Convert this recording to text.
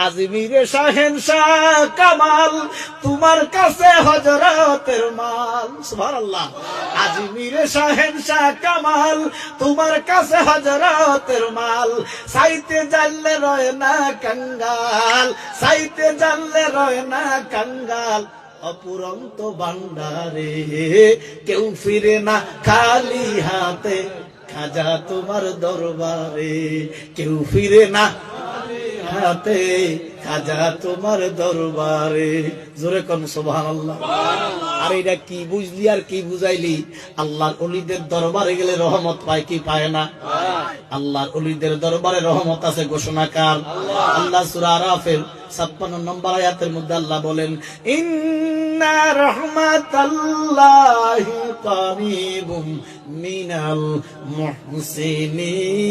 আজমিরে শাহেনশাহ কামাল তোমার কাছে হযরতের মাল। সুবহানাল্লাহ। আজমিরে শাহেনশাহ কামাল তোমার কাছে হযরতের মাল। সাইতে জানলে রয় না কাঙ্গাল, সাইতে জানলে রয় না কাঙ্গাল। অপুরন্ত ভান্ডারে কেউ ফিরে না খালি হাতে, খাজা তোমার দরবারে কেউ ফিরে না হাতে, খাজা তোমার দরবারে। জোরে কোন সুবহানাল্লাহ। আর এটা কি বুঝলি আর কি বুঝাইলি? আল্লাহর ওলিদের দরবারে গেলে রহমত পায় কি পায় না? আল্লাহর ওলিদের দরবারে রহমত আছে ঘোষণাকার আল্লাহ। সূরা আরাফের 56 নম্বর আয়াতের মধ্যে আল্লাহ বলেন, ইন্না রাহমাতাল্লাহি কারীবুম মিনাল মুহসিনিন।